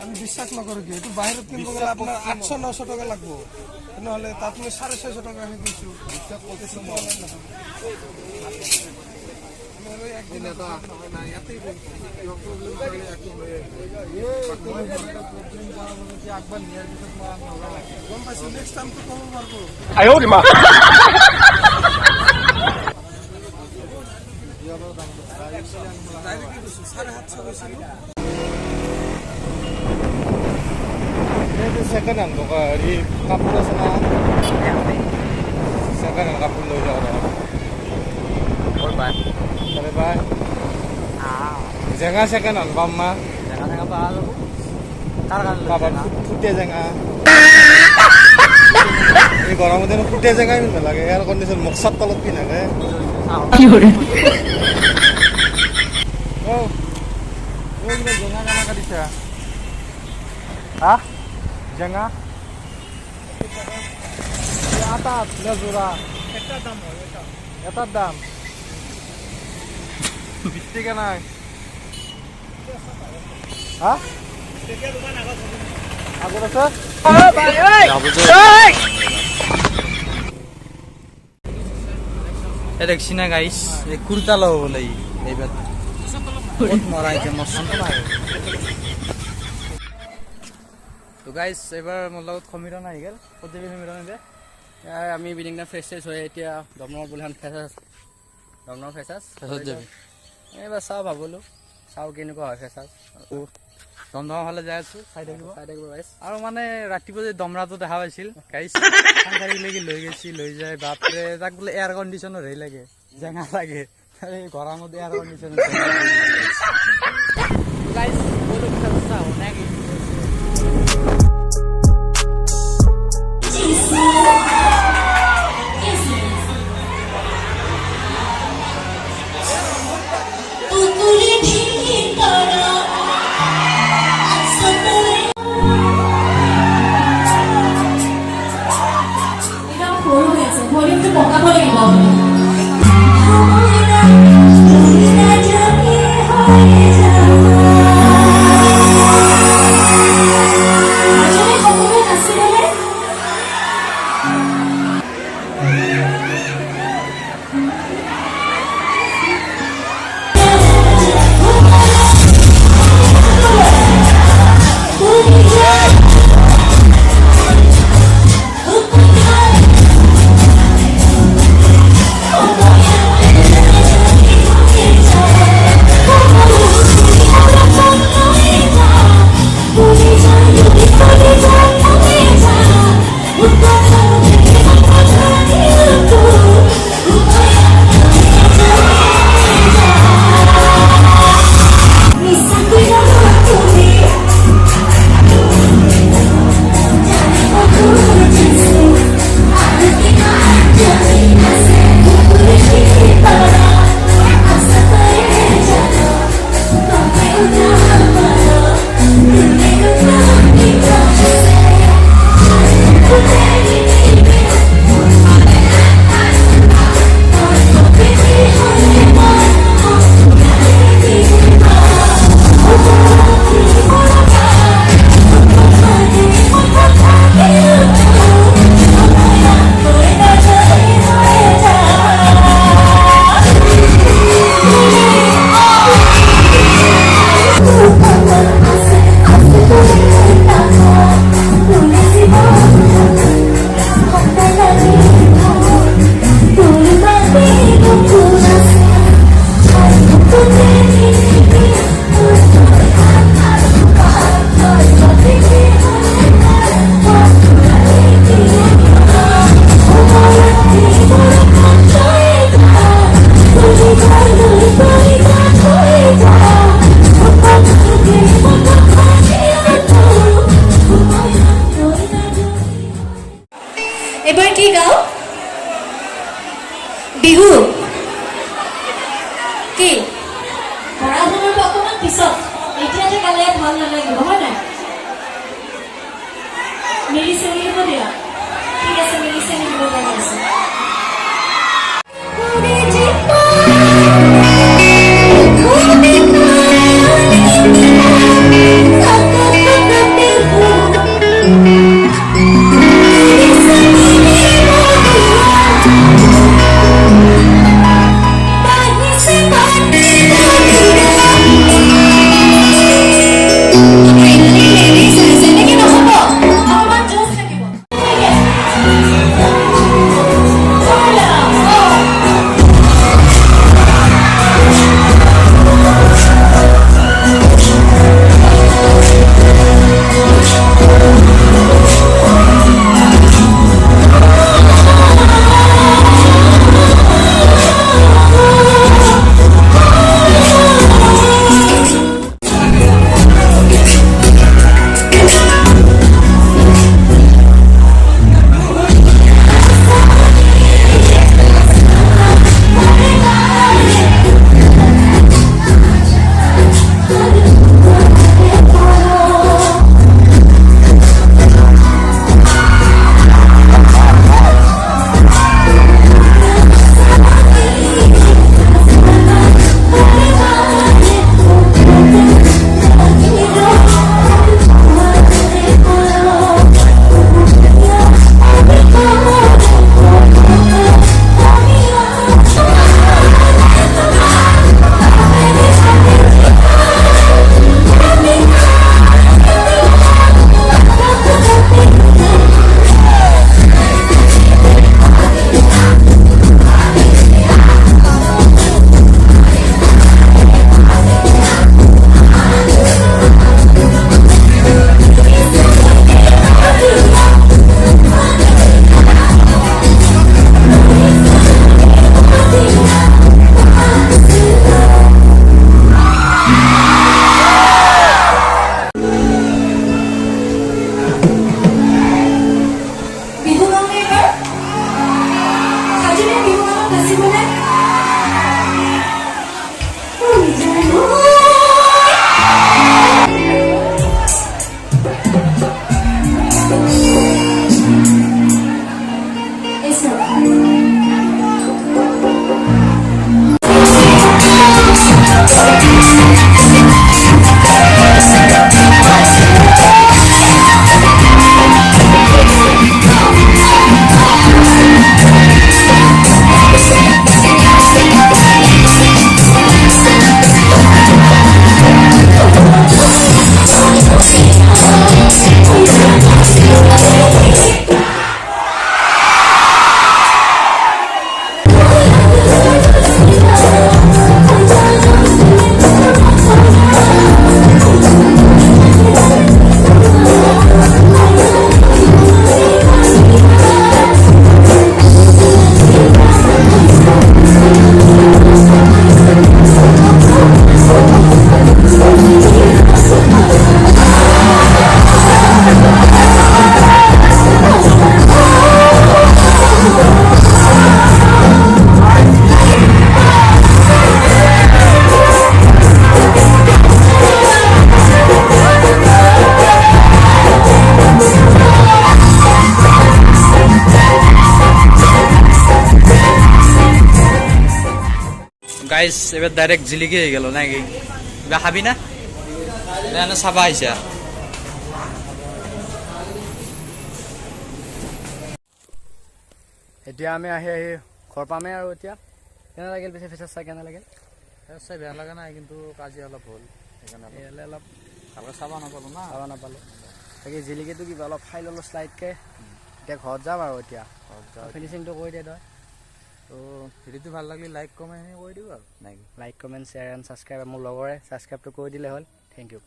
আমি বিশ্বাস নকৰো কি এইটো বাহিৰত কিনিব গ'লে আপোনাৰ 800-900 টকা লাগব নহ'লে তাত মই 650 টকা হে দিছোঁ বিশ্বাস কৰিছো মই একদিন এটা না ইয়াতে প্ৰব্লেম কৰি একদম একবাৰ নিয়াৰ পিছত মই গম পাইছোঁ নেক্সট টাইম তো কম পারবো আয়ো রে মা second hand kok di kapur sana second hand kapur lo jalan boleh bye jangan second hand kamu jangan apa lo kapan putih jangan ini kalau kamu tuh putih jangan ini lagi air kondisi maksat tolong pina kan oh ini jangan anak kadisha ah jangan di atas lazura eta dam bitti kan ay ha agora sir দেখছি না guys এই কুর্তা লও বলে এইবার বহুত মরাইছে মস্ত না তো গাইস এবার মোৰ লগত খমিৰণ আহি গেল কত যাবি খমিৰণ দে আমি বিল্ডিংটা ফ্ৰেছ হৈ এতিয়া দমনৰ বুলহান ফেচাছ দমনৰ ফেচাছ কত যাবি এইবাৰ চাওঁ ভাবিলোঁ চাওঁ কেনেকুৱা হয় ফেচাছ দমদমৰ ফালে যাই আছো চাই থাকিব গাইছ আৰু মানে ৰাতিপুৱা যে দমৰাটো দেখা পাইছিল গাইছ সাংসাৰিকলৈকে লৈ গৈছি লৈ যায় বাপৰে তাক বোলে এয়াৰ কণ্ডিশ্যনৰ হেৰি লাগে জেঙা লাগে এই গৰমত এয়াৰ কণ্ডিশ্যনৰ গাইছ বলো কথা চাওঁ নাকি এবার কি গাও বিহু কি পড়াশোনার অকমান পিছত এতিয়া যে গালে ভাল নালাগিব হয় নাই মিলি চেলি দিব দিয়া ঠিক আছে মিলি চেলি দিব লাগিছে We'll be right back. Guys এবার ডাইরেক্ট জিলিকি হয়ে গেল নাকি কিবা খাবি না না চাবা আহিছা এতিয়া আমি আহি ঘৰ পামেই আৰু এতিয়া কেনে লাগিল পিছে ফেচাৰ চাই কেনে লাগিল চাই বেয়া লগা নাই কিন্তু কাজি অলপ হ'ল সেইকাৰণে এয়ালে অলপ ভালকৈ চাব নাপালো না চাব নাপালোঁ তাকে জিলিকিটো কিবা অলপ খাই ল'লোঁ শ্লাইডকৈ এতিয়া ঘৰত যাম আৰু এতিয়া ফিনিচিংটো কৰি দে তই তো ভিডিঅ'টো ভাল লাগিলে লাইক কমেণ্ট কৰি দিব আৰু নাকি like comment share and subscribe মোৰ লগৰে ছাবস্ক্ৰাইবটো কৰি দিলে হ'ল থেংক ইউ